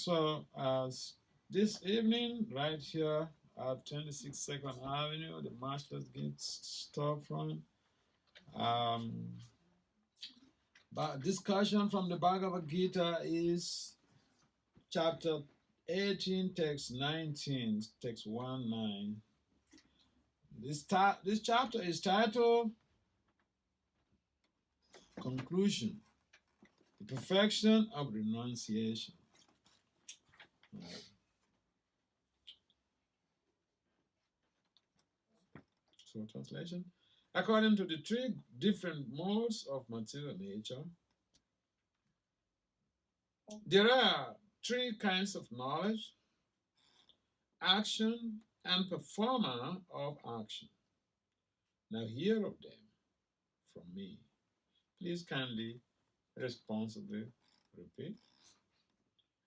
So, this evening, right here at 26 Second Avenue, the Matchless storefront, but discussion from the Bhagavad-gita is chapter 18, text 19, text 1-9. This chapter is titled Conclusion, the Perfection of Renunciation. So, translation. According to the three different modes of material nature, there are three kinds of knowledge: action and performer of action. Now hear of them from me. Please kindly, responsibly repeat.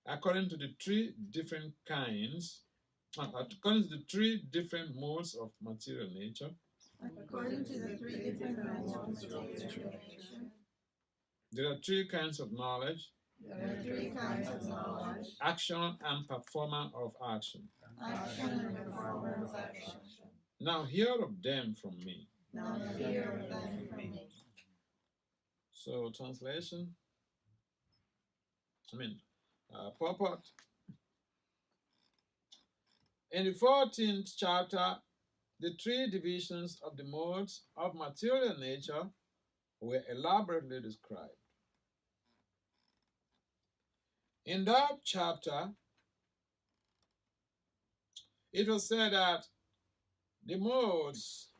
According to the three different modes of material nature, according to the three different modes of material nature, there are three kinds of knowledge: action and performer of action. Now hear of them from me. So, translation. Purport. In the 14th chapter, the three divisions of the modes of material nature were elaborately described. In that chapter, it was said that the modes,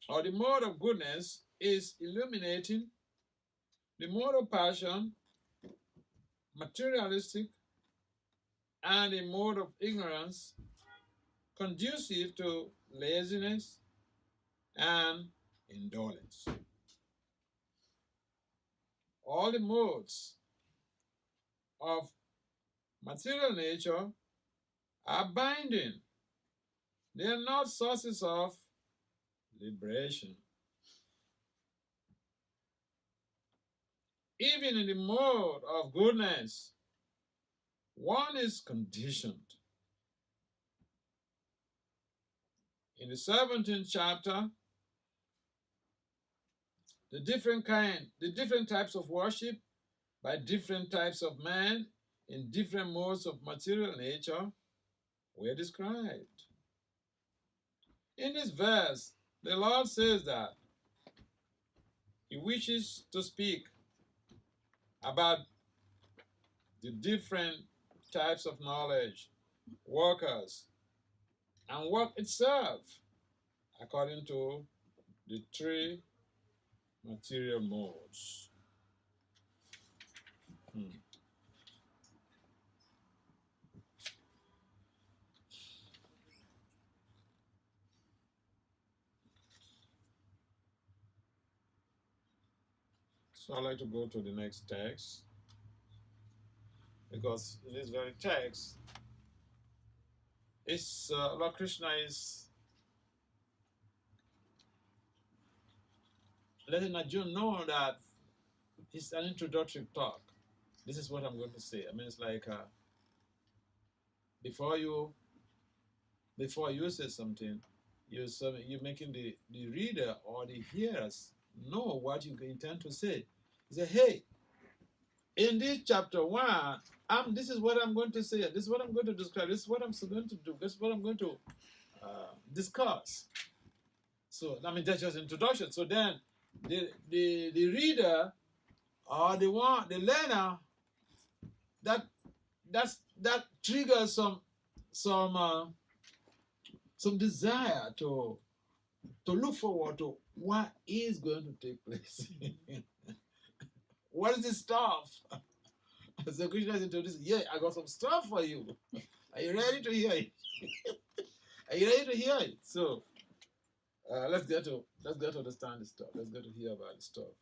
or the mode of goodness, is illuminating, the mode of passion, materialistic, and the mode of ignorance, conducive to laziness and indolence. All the modes of material nature are binding. They are not sources of liberation. Even in the mode of goodness, one is conditioned. In the 17th chapter, the different types of worship by different types of men in different modes of material nature were described. In this verse, the Lord says that He wishes to speak about the different types of knowledge, workers, and work itself according to the three material modes. So I'd like to go to the next text, because in this very text, Lord Krishna is letting Arjuna know that it's an introductory talk. This is what I'm going to say. I mean, it's like before you say something, you're making the reader or the hearers know what you intend to say. You say, hey, in this chapter 1, this is what I'm going to say. This is what I'm going to describe. This is what I'm going to do. This is what I'm going to discuss. So, I mean, that's just introduction. So then the reader or the learner, that triggers some desire to look forward to what is going to take place. What is this stuff? So Krishna is introducing, yeah, I got some stuff for you. Are you ready to hear it? Are you ready to hear it? So let's get to understand the stuff. Let's get to hear about the stuff.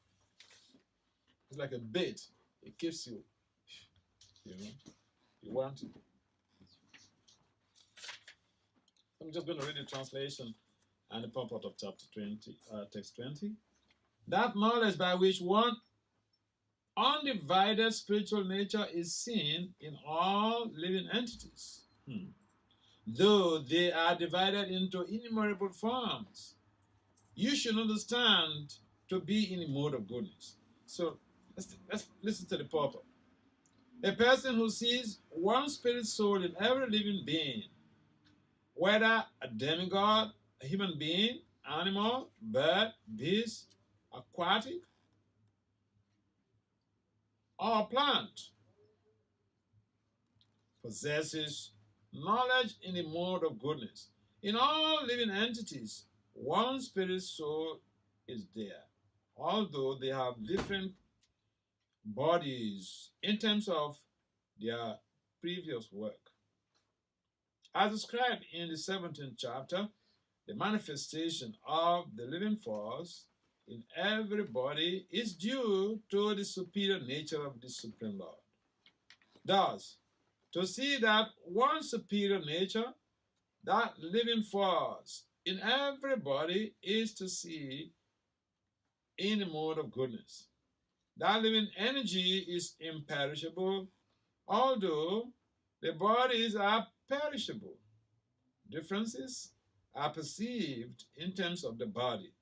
It's like a bait. It keeps you, you want it. I'm just going to read the translation and the purport of chapter 20, text 20. That knowledge by which one undivided spiritual nature is seen in all living entities, though they are divided into innumerable forms. You should understand to be in a mode of goodness. So let's listen to the purport. A person who sees one spirit soul in every living being, whether a demigod, a human being, animal, bird, beast, aquatic, or plant, possesses knowledge in the mode of goodness. In all living entities, one spirit soul is there, although they have different bodies in terms of their previous work. As described in the 17th chapter, the manifestation of the living force in everybody is due to the superior nature of the Supreme Lord. Thus, to see that one superior nature, that living force in everybody, is to see in the mode of goodness. That living energy is imperishable, although the bodies are perishable. Differences are perceived in terms of the body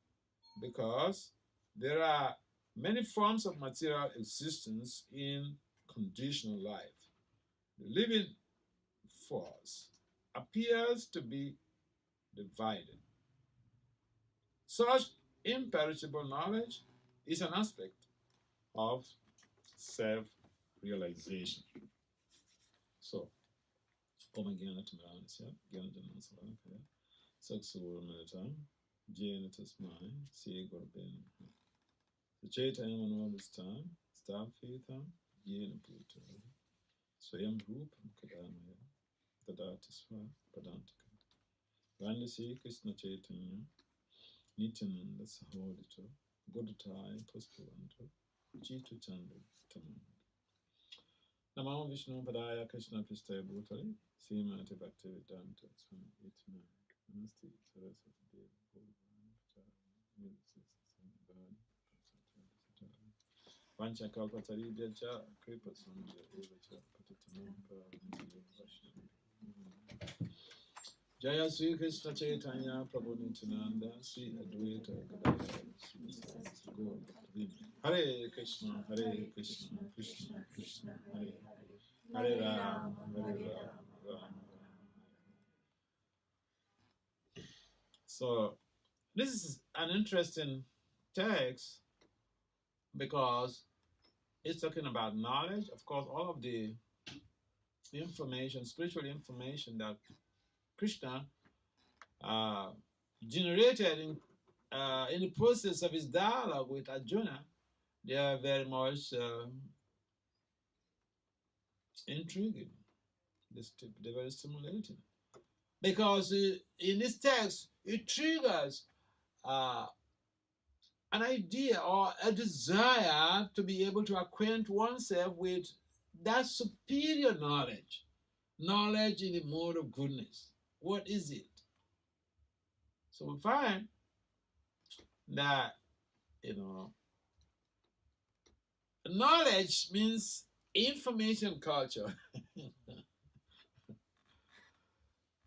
because there are many forms of material existence in conditional life. The living force appears to be divided. Such imperishable knowledge is an aspect of self-realization. So, kom igen till varandra, gärna så sex år med det Genesis mind, see God ben. The Chaitanya Manoa this time, Starfeetam, Yen Puta, Swayam Rupam Kadamaya, Tadatisva, Padantika. Vandi Sri Krishna Chaitanya, Nityananda Sahodito, Godatai Puspavanto, Jitu Chandu Tamanda. Namo Vishnu Padaya Krishna Pristaya Bhutali, Srimati Bhakti Vedanta Swami Itman, Namaste Saraswati Devi, Vancha Kalpatari Byacha, Kripa Sundya Evacha, Patitanam Jaya Sri Krishna Chaitanya, Prabhu Nityananda, Sri Advaita Gadadhara, Sri Gaur. Hare Krishna, Krishna Krishna, Hare Hare Ram, Hare Ram. So, this is an interesting text because it's talking about knowledge. Of course, all of the information, spiritual information that Krishna generated in the process of his dialogue with Arjuna, they are very much intriguing. They're very stimulating. Because in this text, it triggers an idea or a desire to be able to acquaint oneself with that superior knowledge, knowledge in the mode of goodness. What is it? So we find that, knowledge means information culture.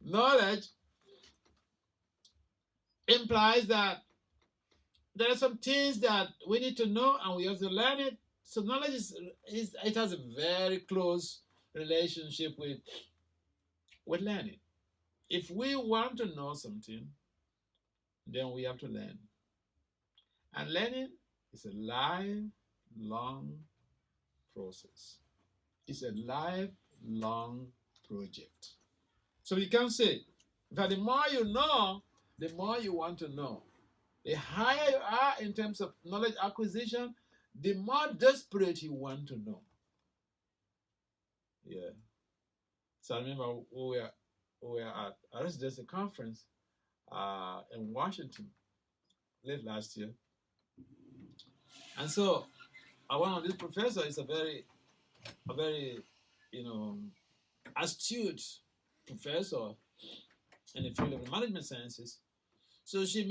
Knowledge implies that there are some things that we need to know and we have to learn it. So knowledge it has a very close relationship with learning. If we want to know something, then we have to learn. And learning is a lifelong process. It's a lifelong project. So you can say that the more you know, the more you want to know. The higher you are in terms of knowledge acquisition, the more desperate you want to know. Yeah. So I remember we were at a residency conference in Washington late last year. And so one of these professors is a very astute professor in the field of the management sciences. So she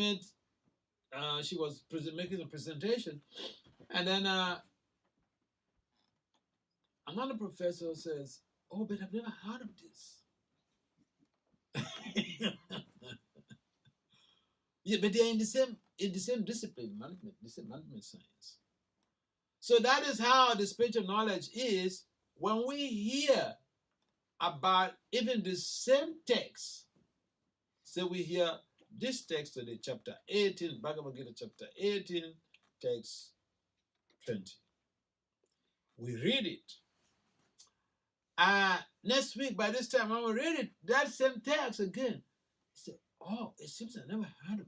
was making a presentation, and then Another professor says, "Oh, but I've never heard of this." Yeah, but they're in the same discipline, management, the same management science. So that is how the spiritual knowledge is. When we hear about even the same text, so we hear this text today, chapter 18, Bhagavad-gita, chapter 18, text 20. We read it. Next week, by this time, when we read it, that same text again. Say, oh, it seems I never heard of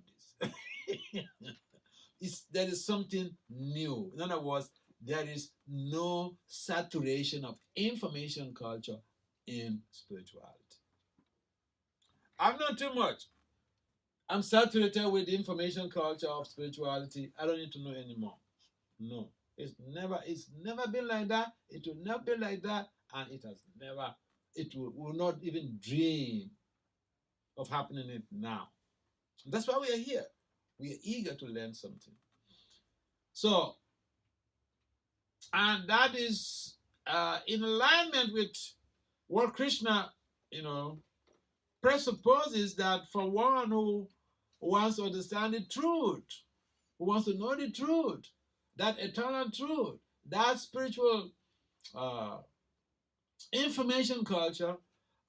this. There is something new. In other words, there is no saturation of information culture in spirituality. I'm not too much. I'm saturated with the information culture of spirituality. I don't need to know anymore. No. It's never been like that. It will never be like that. And it will not even dream of happening it now. That's why we are here. We are eager to learn something. So, and that is in alignment with what Krishna, presupposes that for one who wants to understand the truth, who wants to know the truth, that eternal truth, that spiritual information culture,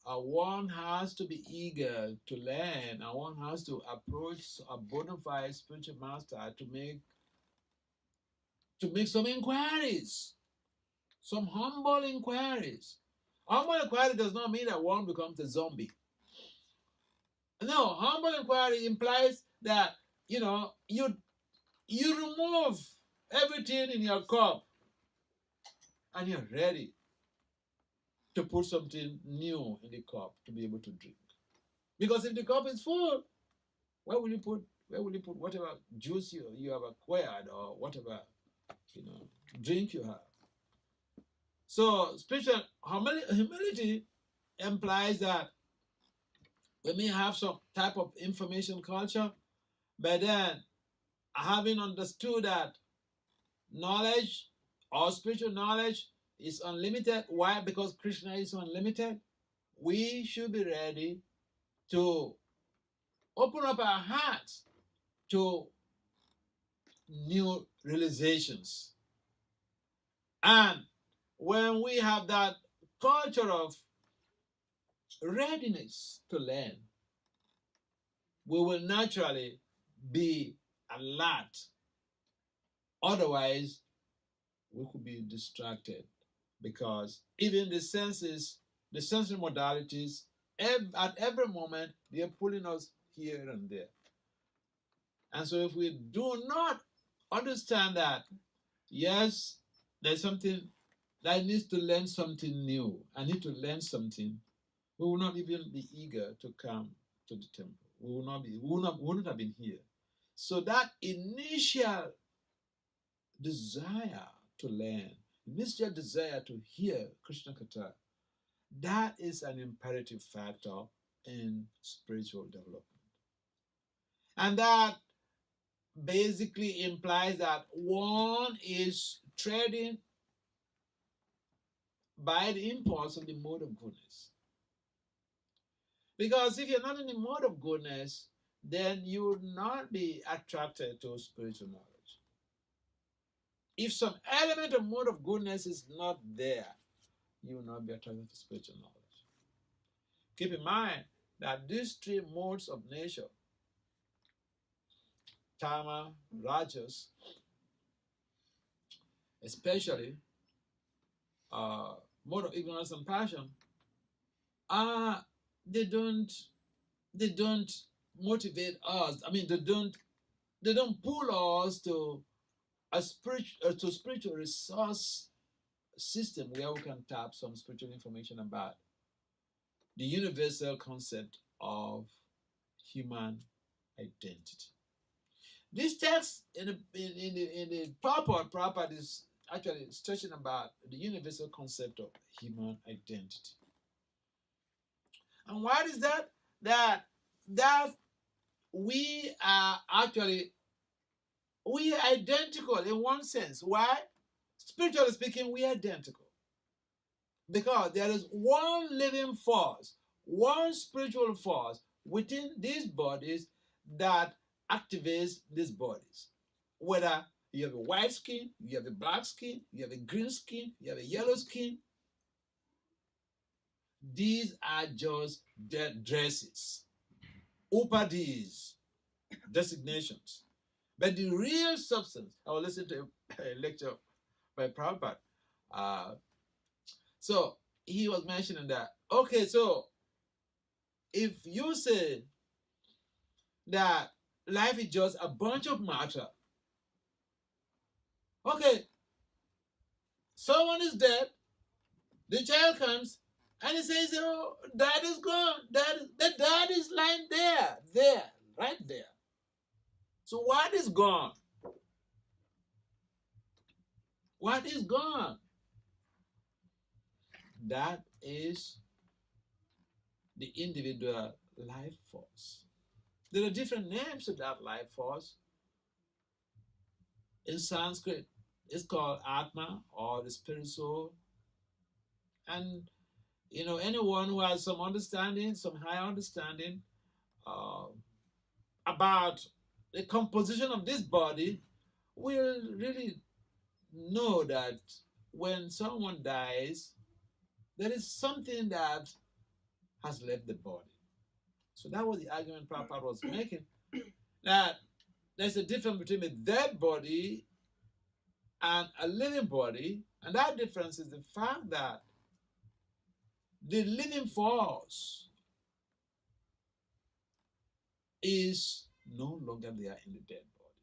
one has to be eager to learn, and one has to approach a bona fide spiritual master to make some inquiries, some humble inquiries. Humble inquiry does not mean that one becomes a zombie. No, humble inquiry implies that you remove everything in your cup and you're ready to put something new in the cup to be able to drink. Because if the cup is full, where will you put whatever juice you have acquired or whatever drink you have? So spiritual humility implies that we may have some type of information culture, but then having understood that knowledge or spiritual knowledge is unlimited. Why? Because Krishna is unlimited. We should be ready to open up our hearts to new realizations. And when we have that culture of readiness to learn, we will naturally be alert. Otherwise, we could be distracted, because even the senses, the sensory modalities, at every moment, they are pulling us here and there. And so if we do not understand that, yes, there's something that needs to learn something new, I need to learn something, we will not even be eager to come to the temple. We will not have been here. So that initial desire to learn, initial desire to hear Krishna Katha, that is an imperative factor in spiritual development. And that basically implies that one is treading by the impulse of the mode of goodness. Because if you're not in the mode of goodness, then you will not be attracted to spiritual knowledge. If some element of mode of goodness is not there, you will not be attracted to spiritual knowledge. Keep in mind that these three modes of nature, Tama, Rajas, especially mode of ignorance and passion, they don't motivate us. I mean, they don't pull us to a spiritual resource system where we can tap some spiritual information about the universal concept of human identity. This text in the purport is actually stretching about the universal concept of human identity. And why is that? That we are identical in one sense. Why? Spiritually speaking, we are identical. Because there is one living force, one spiritual force within these bodies that activates these bodies. Whether you have a white skin, you have a black skin, you have a green skin, you have a yellow skin, these are just their dresses, upadis, designations. But the real substance, I will listen to a lecture by Prabhupada. So he was mentioning that, okay, so if you say that life is just a bunch of matter, okay, someone is dead, the child comes, and he says, oh, dad is gone. The dad is lying there, right there. So what is gone? What is gone? That is the individual life force. There are different names to that life force. In Sanskrit, it's called Atma, or the spirit soul. And anyone who has some understanding, some higher understanding about the composition of this body will really know that when someone dies, there is something that has left the body. So that was the argument Prabhupada was making, that there's a difference between a dead body and a living body, and that difference is the fact that the living force is no longer there in the dead body.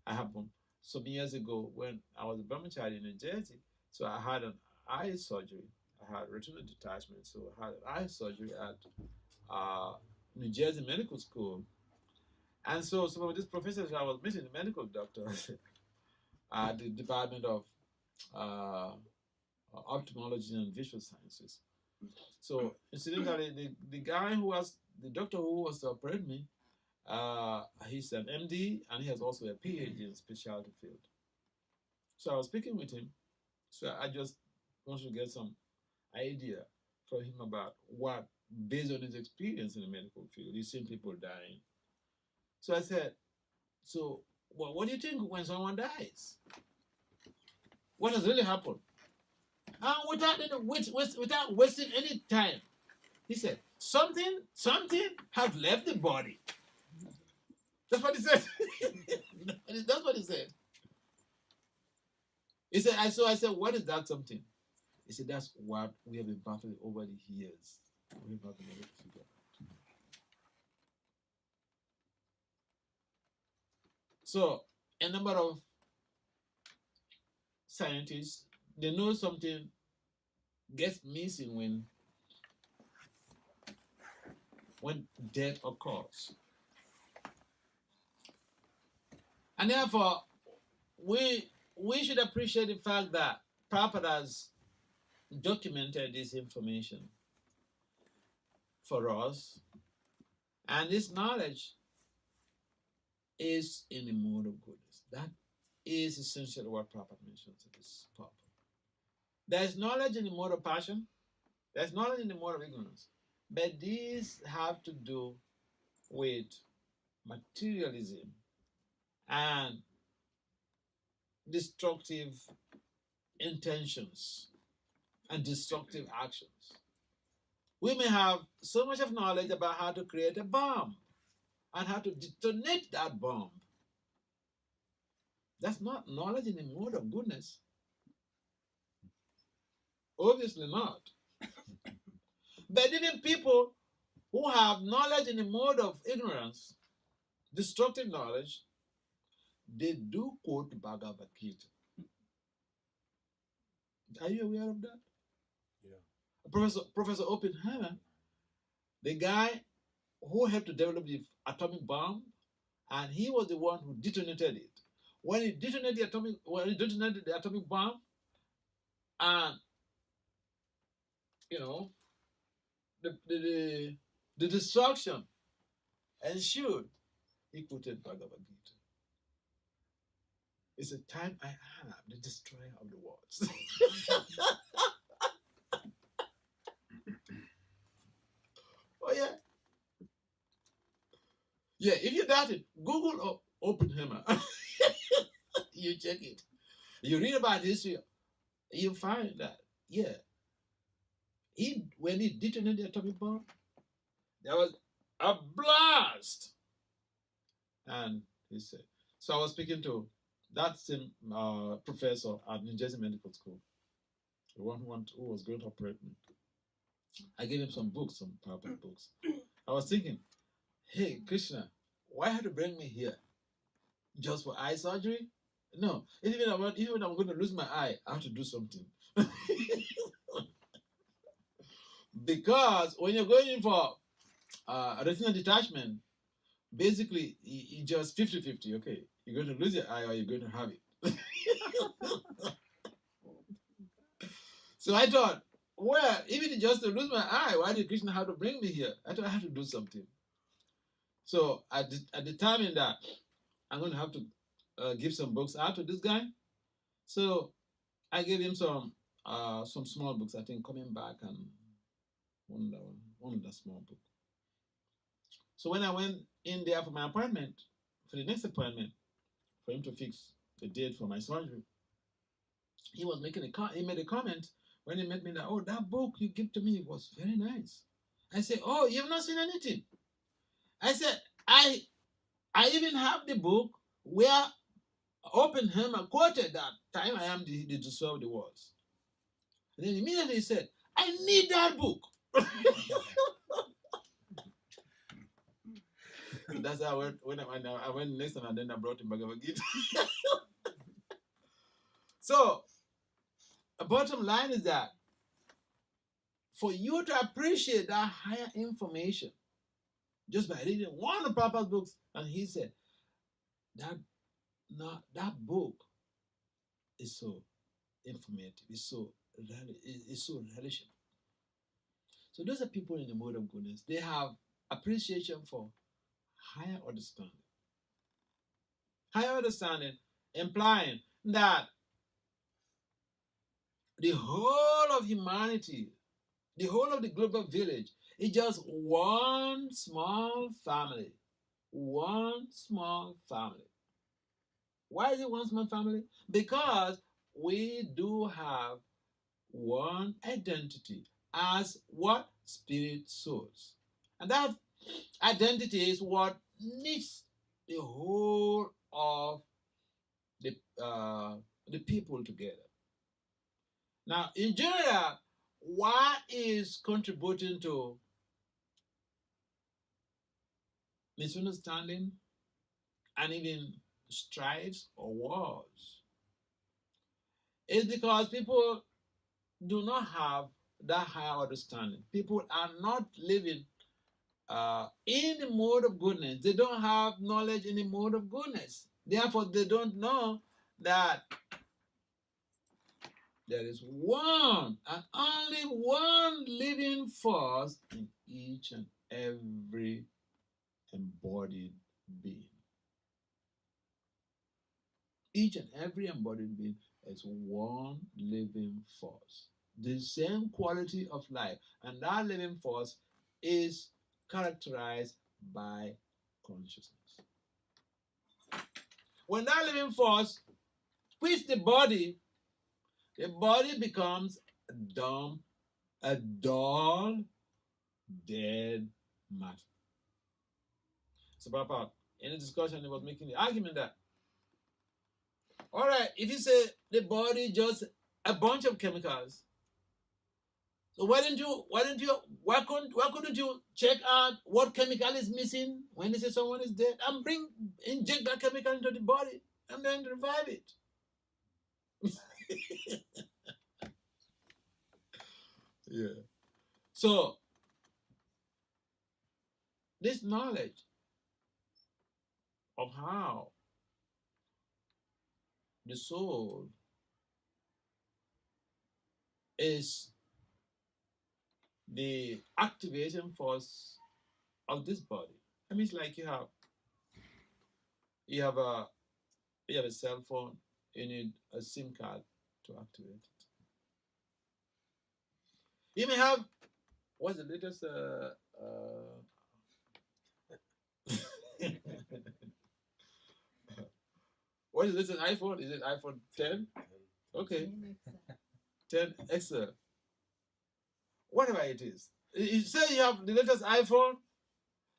I happened some years ago when I was a brahmachari in New Jersey, so I had an eye surgery. I had retinal detachment, so I had an eye surgery at New Jersey Medical School. And so some of these professors I was meeting, the medical doctors at the Department of Ophthalmology and Visual Sciences. So incidentally, the guy who was, the doctor who was to operate me, he's an MD and he has also a PhD in specialty field. So I was speaking with him. So I just wanted to get some idea from him about what, based on his experience in the medical field, he's seen people dying. So I said, so what do you think when someone dies? What has really happened? Without wasting any time, he said, something has left the body. That's what he said. That's what he said. He said, I said, what is that something? He said, that's what we have been battling over the years. We've not been able to figure out. So a number of scientists, they know something gets missing when death occurs. And therefore, we should appreciate the fact that Prabhupada has documented this information for us, and this knowledge is in the mode of goodness. That is essentially what Prabhupada mentions in this purpose. There's knowledge in the mode of passion, there's knowledge in the mode of ignorance, but these have to do with materialism and destructive intentions and destructive actions. We may have so much of knowledge about how to create a bomb and how to detonate that bomb. That's not knowledge in the mode of goodness. Obviously not. But even people who have knowledge in the mode of ignorance, destructive knowledge, they do quote Bhagavad-gita. Are you aware of that? Yeah. Professor Oppenheimer, the guy who helped to develop the atomic bomb, and he was the one who detonated it. When he detonated the atomic bomb, and the destruction ensued, he quoted Bhagavad-gita. It's a time I am the destroyer of the worlds. Yeah, if you doubt it, Google Oppenheimer. You check it. You read about history, you find that, yeah, when he detonated the atomic bomb, there was a blast. And he said, so I was speaking to that same professor at New Jersey Medical School, the one who was going to operate me. I gave him some books, some PowerPoint books. I was thinking, hey, Krishna, why have to bring me here? Just for eye surgery? No, even I'm going to lose my eye, I have to do something. Because when you're going in for a retinal detachment, basically it's just 50-50. Okay, you're going to lose your eye or you're going to have it. So I thought, well, even just to lose my eye, why did Krishna have to bring me here? I thought I had to do something. So I determined that I'm going to have to give some books out to this guy. So I gave him some small books. I think Coming Back and one of the small book. So when I went in there for my appointment, for the next appointment, for him to fix the date for my surgery, he was making he made a comment when he met me that, oh, that book you gave to me was very nice. I said, oh, you've not seen anything. I said, I even have the book where Oppenheimer quoted that time I am the dissolve the wars. And then immediately he said, I need that book. That's how I went I went next time, and then I brought him Bhagavad-gita. So the bottom line is that for you to appreciate that higher information just by reading one of Papa's books, and he said that book is so informative, it's so relishing. So those are people in the mode of goodness. They have appreciation for higher understanding. Higher understanding implying that the whole of humanity, the whole of the global village is just one small family. One small family. Why is it one small family? Because we do have one identity as what? Spirit souls. And that identity is what knits the whole of the people together. Now, in general, what is contributing to misunderstanding and even strifes or wars? It's because people do not have that higher understanding. People are not living in the mode of goodness. They don't have knowledge in the mode of goodness. Therefore, they don't know that there is one and only one living force in each and every embodied being. Each and every embodied being is one living force. The same quality of life. And that living force is characterized by consciousness. When that living force quits the body becomes a dull, dead matter. So Papa, in the discussion, he was making the argument that, all right, if you say the body just a bunch of chemicals, so why couldn't you check out what chemical is missing when they say someone is dead and inject that chemical into the body and then revive it? Yeah. So this knowledge of how the soul is the activation force of this body. I mean, it's like you have a cell phone, you need a SIM card to activate it. You may have what's the latest What is this, an iPhone? Is it iPhone 10? Okay, 10 XL. Whatever it is. You say you have the latest iPhone.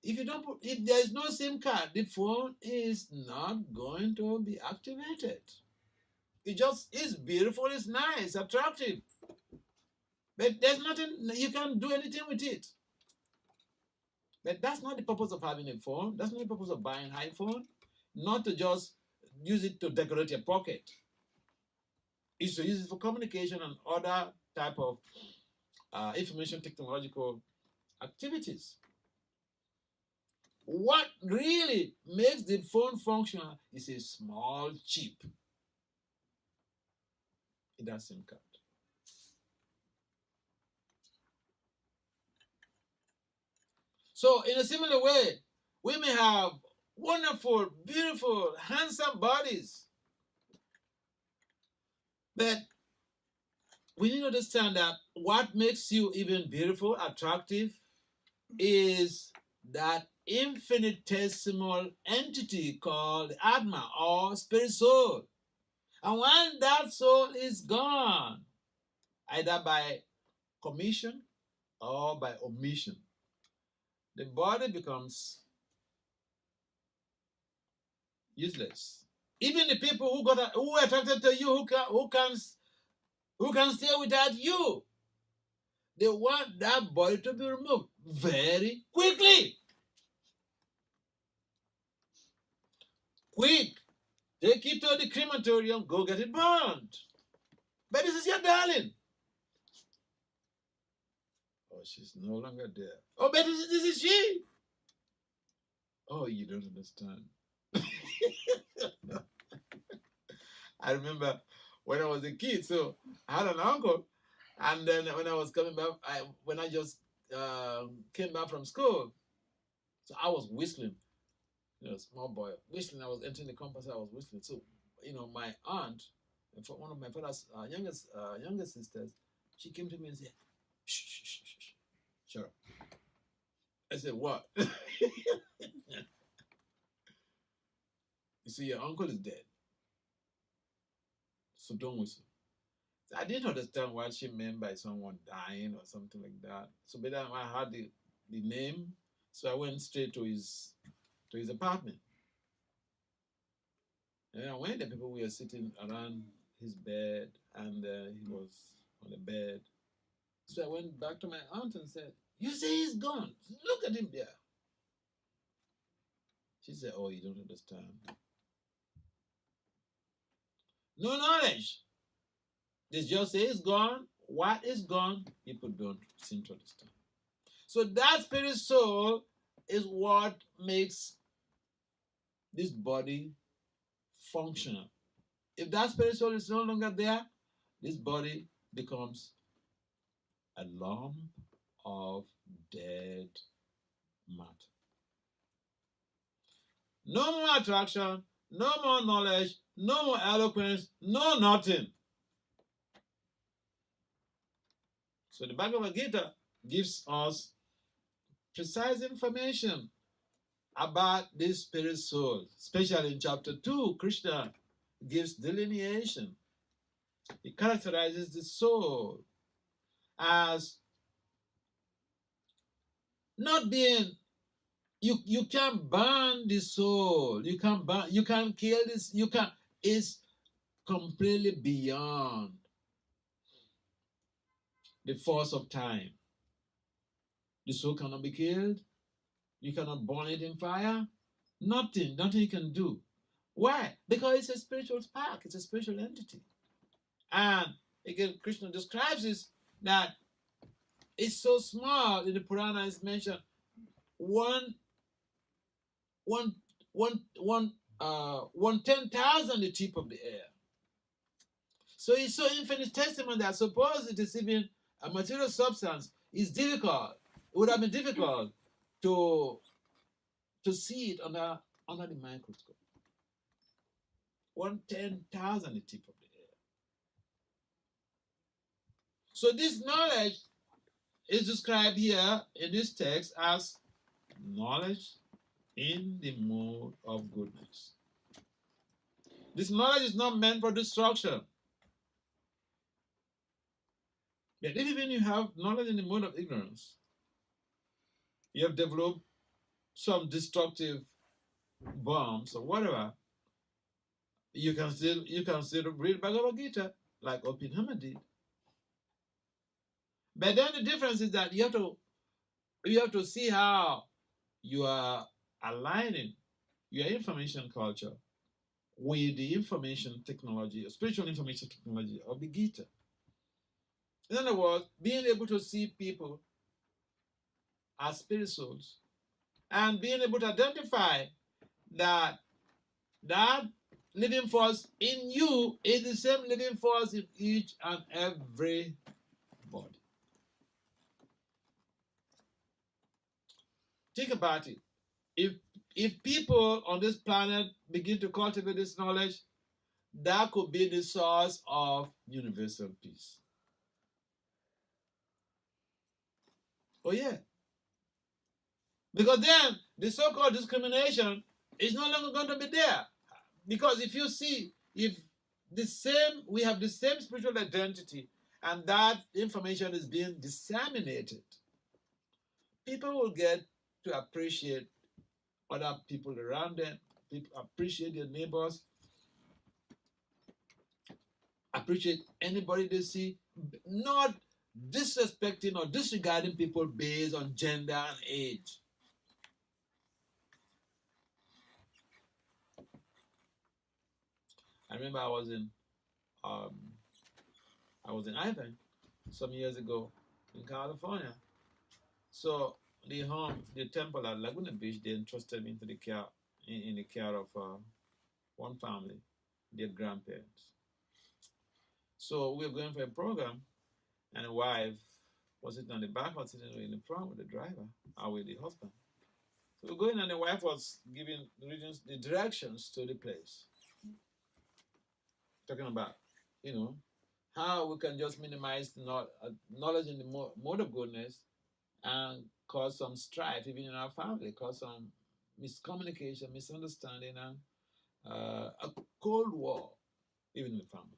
If you don't put, if there is no SIM card, the phone is not going to be activated. It just is beautiful, it's nice, attractive. But there's nothing, you can't do anything with it. But that's not the purpose of having a phone. That's not the purpose of buying an iPhone. Not to just use it to decorate your pocket. It's to use it for communication and other type of information technological activities. What really makes the phone functional is a small chip. It has SIM card. So in a similar way, we may have wonderful, beautiful, handsome bodies. But we need to understand that what makes you even beautiful, attractive, is that infinitesimal entity called Atma or spirit soul. And when that soul is gone, either by commission or by omission, the body becomes useless. Even the people who are attracted to you, who can stay without you, they want that body to be removed very quickly. Quick, take it to the crematorium, go get it burned. But this is your darling. Oh, she's no longer there. Oh, but this is she. Oh, you don't understand. I remember when I was a kid, so I had an uncle, and then when I was coming back, when I just came back from school, so I was whistling, small boy, whistling. I was entering the campus, I was whistling. So, my aunt, one of my father's youngest sisters, she came to me and said, shh, shh, shh, shh, shh. Shut up. I said, what? You see, your uncle is dead. So don't whistle. So I didn't understand what she meant by someone dying or something like that. So by the time I heard the name, so I went straight to his apartment. And when the people were sitting around his bed and he was on the bed, so I went back to my aunt and said, "You say he's gone. Look at him there." She said, "Oh, you don't understand. No knowledge. They just say it's gone. What is gone, people don't seem to understand." So that spirit soul is what makes this body functional. If that spirit soul is no longer there, this body becomes a lump of dead matter. No more attraction, no more knowledge, no more eloquence, no nothing. So the Bhagavad-gita gives us precise information about this spirit soul. Especially in chapter 2, Krishna gives delineation. He characterizes the soul as not being, you can't burn the soul. You can't kill this, it's completely beyond the force of time. The soul cannot be killed. You cannot burn it in fire. Nothing you can do. Why? Because it's a spiritual spark. It's a spiritual entity. And again, Krishna describes this, that it's so small. In the Purana is mentioned 1/10,000 the tip of the air. So it's so infinitesimal that suppose it is even a material substance, it's difficult. It would have been difficult to see it under the microscope. 1/10,000 the tip of the air. So this knowledge is described here in this text as knowledge in the mode of goodness. This knowledge is not meant for destruction. But even when you have knowledge in the mode of ignorance, you have developed some destructive bombs or whatever, you can still read Bhagavad-gita like Oppenheimer did. But then the difference is that you have to see how you are aligning your information culture with the information technology, spiritual information technology of the Gita. In other words, being able to see people as spirit souls and being able to identify that living force in you is the same living force in each and every body. Think about it. If people on this planet begin to cultivate this knowledge, that could be the source of universal peace. Oh yeah. Because then the so-called discrimination is no longer going to be there. Because if you see, if we have the same spiritual identity and that information is being disseminated, people will get to appreciate other people around them, people appreciate their neighbors, appreciate anybody they see, not disrespecting or disregarding people based on gender and age. I remember I was in Ivan some years ago in California. So the temple at Laguna Beach, they entrusted me into the care in the care of one family, their grandparents. So we were going for a program, and the wife was sitting on the back, was sitting in the front with the driver, or with the husband. So we're going, and the wife was giving the directions to the place, talking about, how we can just minimize knowledge in the mode of goodness and cause some strife even in our family, cause some miscommunication, misunderstanding, and a cold war even in the family.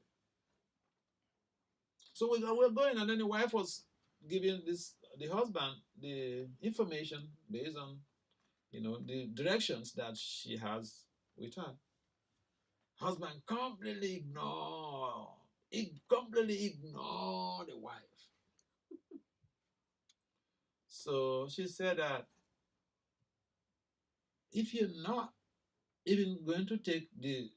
So we're going, and then the wife was giving the husband the information based on the directions that she has with her. Husband completely ignore the wife. So she said that if you're not even going to take the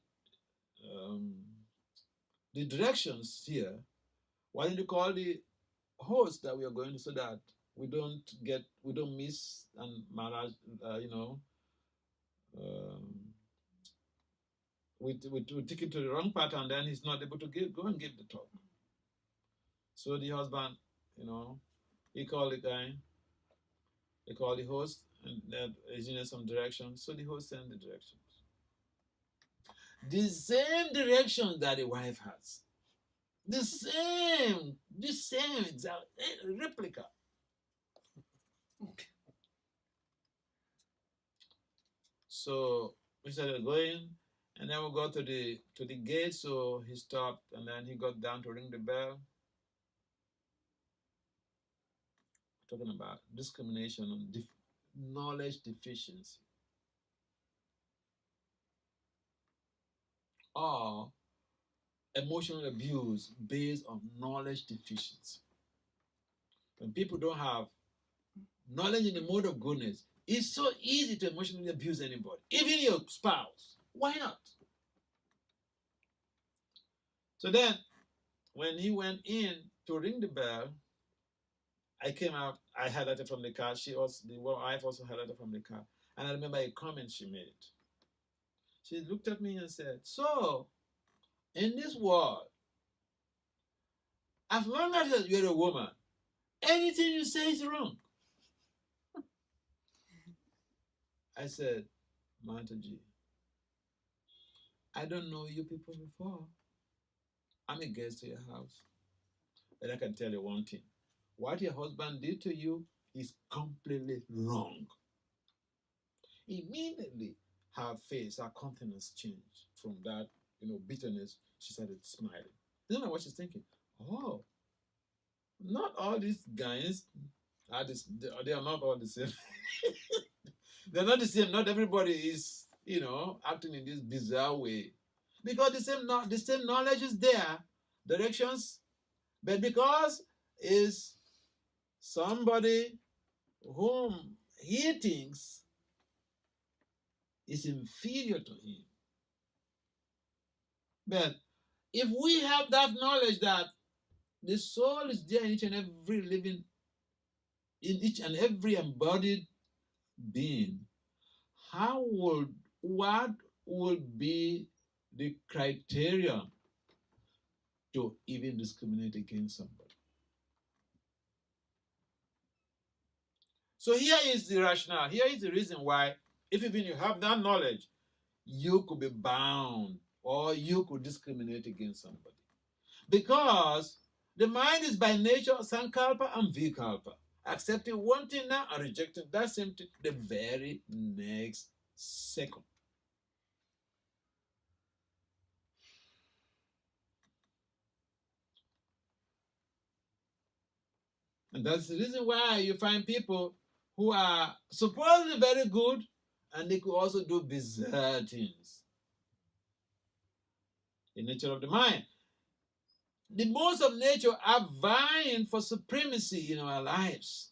directions here, why don't you call the host that we are going to, so that we don't miss and manage, we take it to the wrong path, and then he's not able to go and give the talk. So the husband, he called the guy, he called the host, and that is in some direction. So the host sent the directions. The same direction that the wife has. The same exact replica. So we started going, and then we got to the gate. So he stopped, and then he got down to ring the bell. Talking about discrimination and knowledge deficiency, or emotional abuse based on knowledge deficiency. When people don't have knowledge in the mode of goodness, it's so easy to emotionally abuse anybody, even your spouse. Why not? So then, when he went in to ring the bell, I came out, I highlighted from the car. The wife also highlighted from the car. And I remember a comment she made. She looked at me and said, "So, in this world, as long as you're a woman, anything you say is wrong." I said, "Mataji, I don't know you people before. I'm a guest to your house. But I can tell you one thing. What your husband did to you is completely wrong." Immediately, her face, her countenance changed from that bitterness, she started smiling. You know what she's thinking? Oh, not all these guys are this. They are not all the same. They're not the same. Not everybody is, acting in this bizarre way, because the same knowledge is there, directions, but because is somebody whom he thinks is inferior to him. But if we have that knowledge that the soul is there in each and every embodied being, what would be the criteria to even discriminate against somebody? So here is the rationale. Here is the reason why, if even you have that knowledge, you could be bound or you could discriminate against somebody. Because the mind is by nature sankalpa and vikalpa. Accepting one thing now and rejecting that same thing the very next second. And that's the reason why you find people who are supposedly very good and they could also do bizarre things. The nature of the mind. The modes of nature are vying for supremacy in our lives.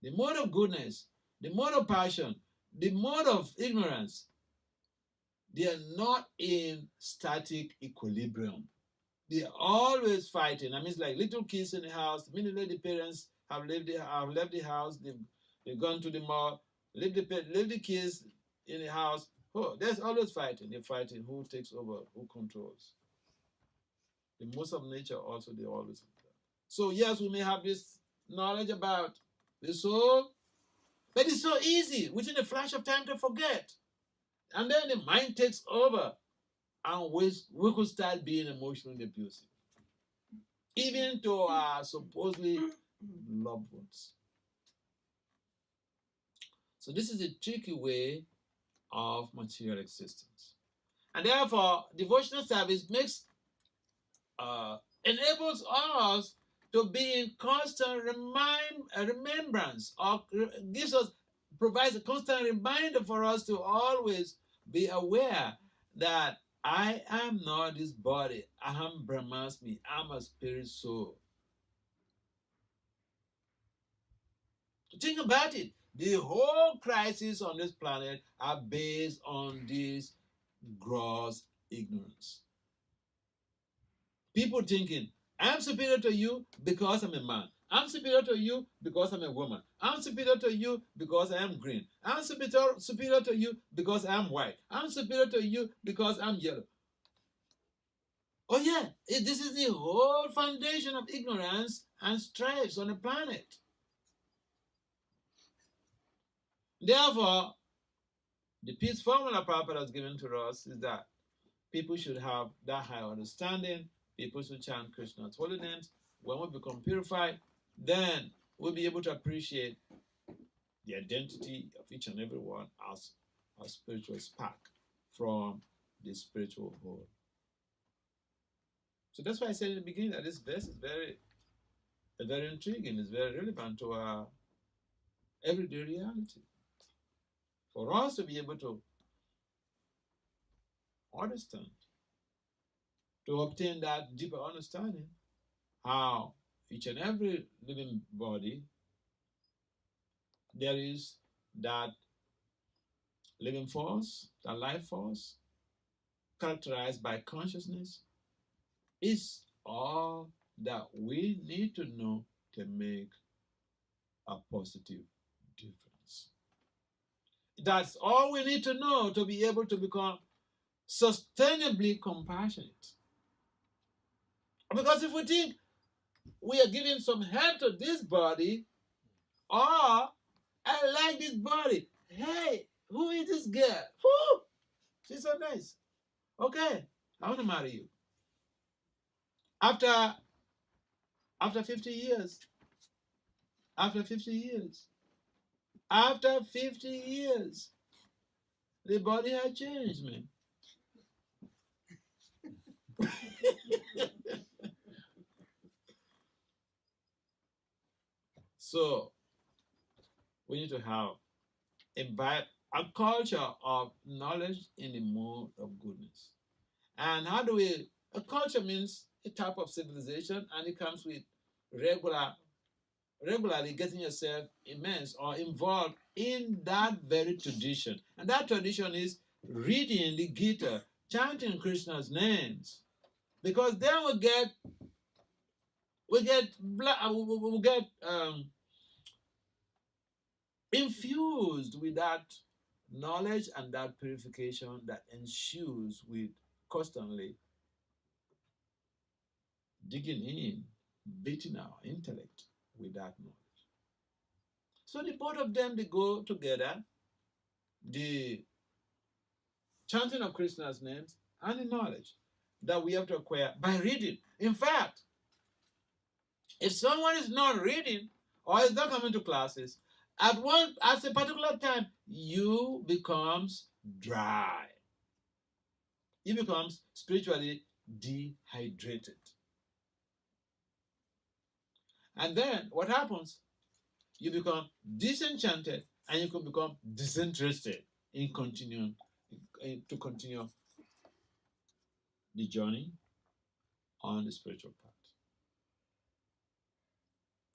The mode of goodness, the mode of passion, the mode of ignorance, they are not in static equilibrium. They are always fighting. I mean, it's like little kids in the house. The minute the parents have left the house, they've gone to the mall, leave the kids in the house. Oh, there's always fighting. They're fighting who takes over, who controls. The most of nature also, they always have that. So yes, we may have this knowledge about the soul, but it's so easy within a flash of time to forget. And then the mind takes over and we could start being emotionally abusive. Even to our supposedly loved ones. So this is a tricky way of material existence. And therefore, devotional service enables us to be in constant remembrance, or provides a constant reminder for us to always be aware that I am not this body. Aham Brahmasmi. I'm a spirit soul. Think about it. The whole crisis on this planet are based on this gross ignorance. People thinking, I'm superior to you because I'm a man. I'm superior to you because I'm a woman. I'm superior to you because I am green. I'm superior to you because I'm white. I'm superior to you because I'm yellow. Oh yeah, this is the whole foundation of ignorance and strifes on the planet. Therefore, the peace formula Prabhupada has given to us is that people should have that high understanding. People should chant Krishna's holy names. When we become purified, then we'll be able to appreciate the identity of each and every one as a spiritual spark from the spiritual whole. So that's why I said in the beginning that this verse is very intriguing. It's very relevant to our everyday reality. For us to be able to understand, to obtain that deeper understanding, how each and every living body, there is that living force, that life force, characterized by consciousness, is all that we need to know to make a positive difference. That's all we need to know to be able to become sustainably compassionate. Because if we think we are giving some help to this body, or I like this body, hey, who is this girl? Woo! She's so nice. Okay, I want to marry you. After 50 years, after 50 years, the body had changed, man. So we need to have a culture of knowledge in the mode of goodness. And how do we? A culture means a type of civilization, and it comes with regularly getting yourself immersed or involved in that very tradition. And that tradition is reading the Gita, chanting Krishna's names, because then we get infused with that knowledge and that purification that ensues with constantly digging in, beating our intellect with that knowledge. So the both of them, they go together, the chanting of Krishna's names and the knowledge that we have to acquire by reading. In fact, if someone is not reading or is not coming to classes, at a particular time, you becomes dry. You becomes spiritually dehydrated. And then what happens? You become disenchanted and you can become disinterested in continuing to continue the journey on the spiritual path.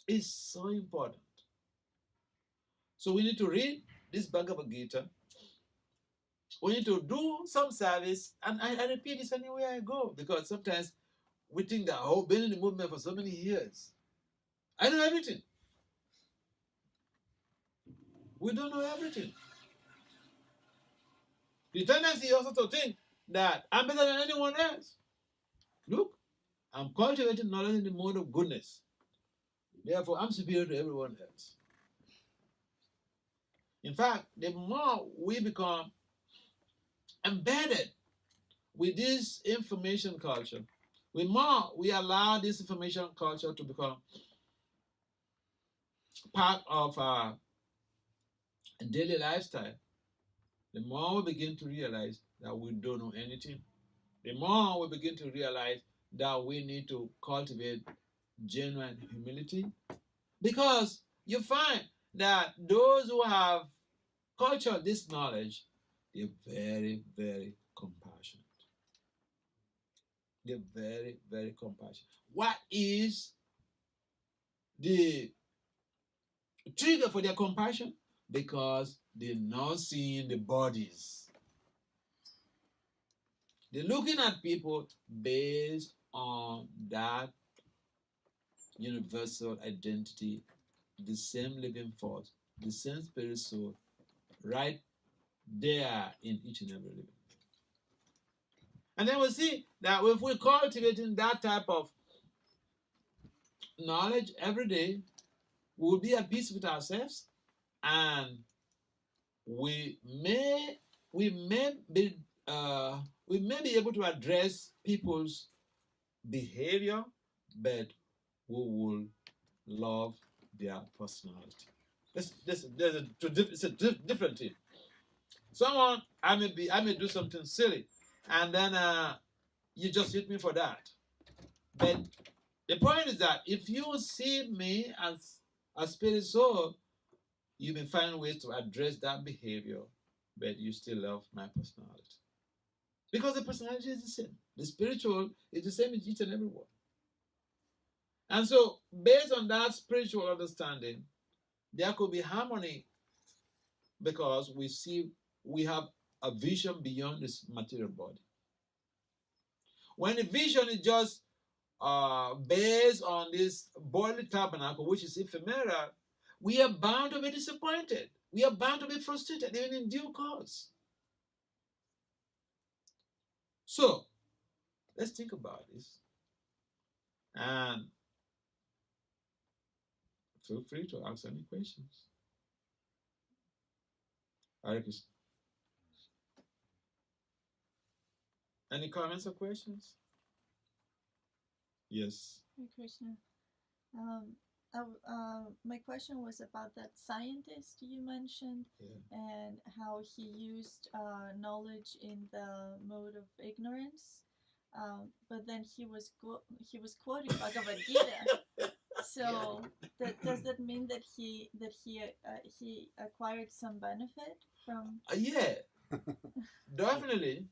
It's so important. So we need to read this Bhagavad-gita. We need to do some service, and I repeat this anywhere I go, because sometimes we think that, oh, been in the movement for so many years, I know everything. We don't know everything. The tendency also to think that I'm better than anyone else. Look, I'm cultivating knowledge in the mode of goodness. Therefore, I'm superior to everyone else. In fact, the more we become embedded with this information culture, the more we allow this information culture to become part of our daily lifestyle, the more we begin to realize that we don't know anything. The more we begin to realize that we need to cultivate genuine humility, because you find that those who have cultured this knowledge, they're very, very compassionate. They're very, very compassionate. What is the trigger for their compassion? Because they're not seeing the bodies. They're looking at people based on that universal identity, the same living force, the same spirit soul, right there in each and every living. And then we see that if we're cultivating that type of knowledge every day, we'll be at peace with ourselves, and we may be able to address people's behavior, but we will love their personality. It's a different thing. Someone, I may do something silly, and then you just hit me for that. But the point is that if you see me as a spirit soul, you may find ways to address that behavior, but you still love my personality. Because the personality is the same. The spiritual is the same in each and every one. And so, based on that spiritual understanding, there could be harmony, because we have a vision beyond this material body. When the vision is just based on this bodily tabernacle, which is ephemeral, we are bound to be disappointed. We are bound to be frustrated, even in due course. So, let's think about this. And feel free to ask any questions. Hare Krishna. Any comments or questions? Yes. Hare Krishna. My question was about that scientist you mentioned, and how he used knowledge in the mode of ignorance. but then he was quoting Bhagavad-gita. So does that mean that he acquired some benefit from? Yeah, definitely.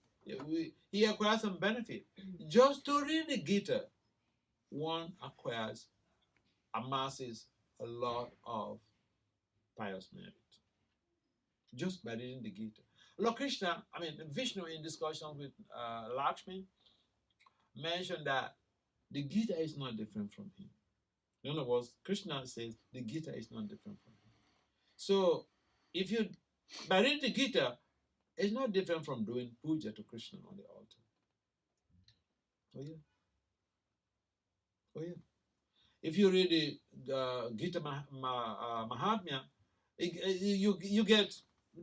He acquires some benefit. Just to read the Gita, one amasses a lot of pious merit. Just by reading the Gita. Lord Krishna, Vishnu in discussion with Lakshmi mentioned that the Gita is not different from him. In other words, Krishna says the Gita is not different from him. So, by reading the Gita, it's not different from doing puja to Krishna on the altar. Oh yeah. Oh yeah. If you read the Gita Mahatmya, you get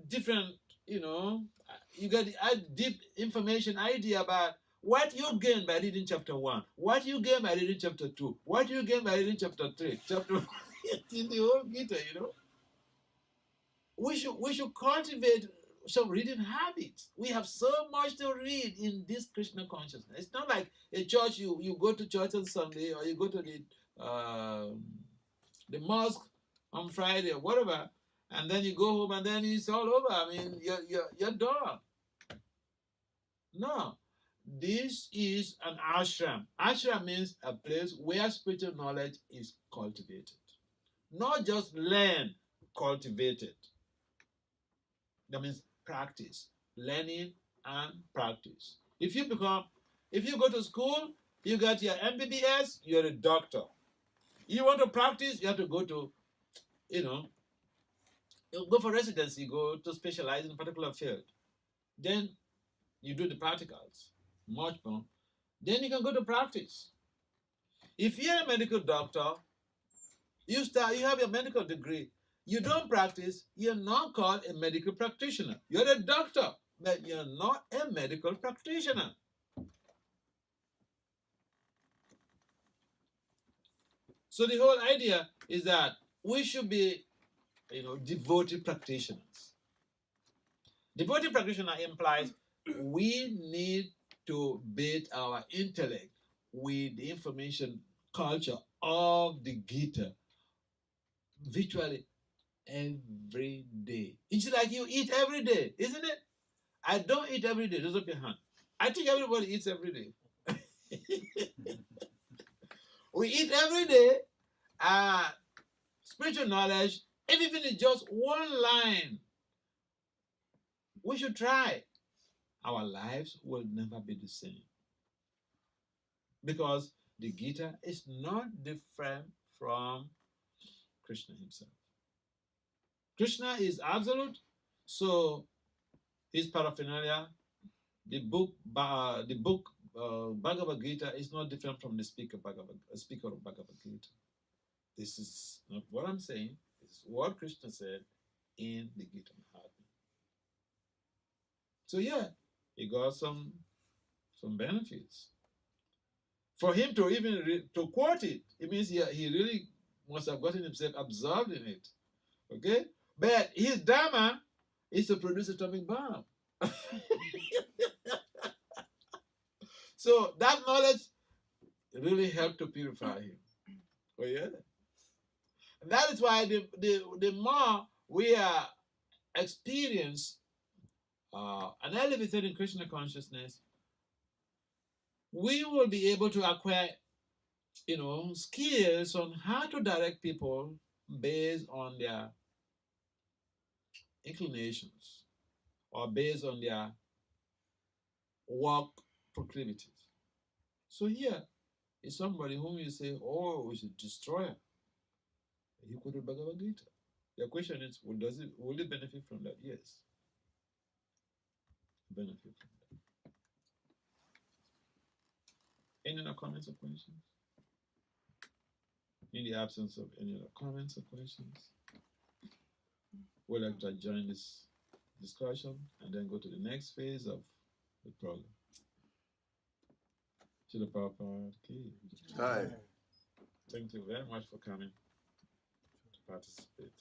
different, you get deep information, idea about what you gain by reading chapter 1, what you gain by reading chapter 2, what you gain by reading chapter 3, chapter in the whole Gita, We should cultivate some reading habits. We have so much to read in this Krishna consciousness. It's not like a church, you go to church on Sunday, or you go to the mosque on Friday or whatever, and then you go home and then it's all over. You're done. No. This is an ashram. Ashram means a place where spiritual knowledge is cultivated. Not just learn, cultivated. That means practice, learning and practice. If you go to school, you got your MBBS, you're a doctor. You want to practice, you have to go to, you go for residency, go to specialize in a particular field. Then you do the practicals, much more. Then you can go to practice. If you're a medical doctor, you have your medical degree. You don't practice, you're not called a medical practitioner. You're a doctor, but you're not a medical practitioner. So the whole idea is that we should be, devoted practitioners. Devoted practitioner implies we need to bathe our intellect with the information culture of the Gita virtually every day. It's like you eat every day, isn't it? I don't eat every day. Raise up your hand. I think everybody eats every day. We eat every day. Spiritual knowledge, if even it's just one line, we should try. Our lives will never be the same. Because the Gita is not different from Krishna himself. Krishna is absolute, so his paraphernalia, the book Bhagavad-gita is not different from the speaker of Bhagavad-gita. This is not what I'm saying. This is what Krishna said in the Gita Mahatmya. So yeah, he got some benefits. For him to even to quote it, it means he really must have gotten himself absorbed in it. Okay? But his dharma is to produce atomic bomb. So that knowledge really helped to purify him. Oh yeah. And that is why the more we are experience an elevated in Krishna consciousness, we will be able to acquire, skills on how to direct people based on their inclinations or based on their work proclivities. So here is somebody whom you say, oh, is a destroyer. He quoted Bhagavad-gita. Your question is, will it benefit from that? Yes. Benefit from that. Any other comments or questions? In the absence of any other comments or questions, we'll like to join this discussion and then go to the next phase of the program. Srila Prabhupada ki. Hi. Thank you very much for coming to participate.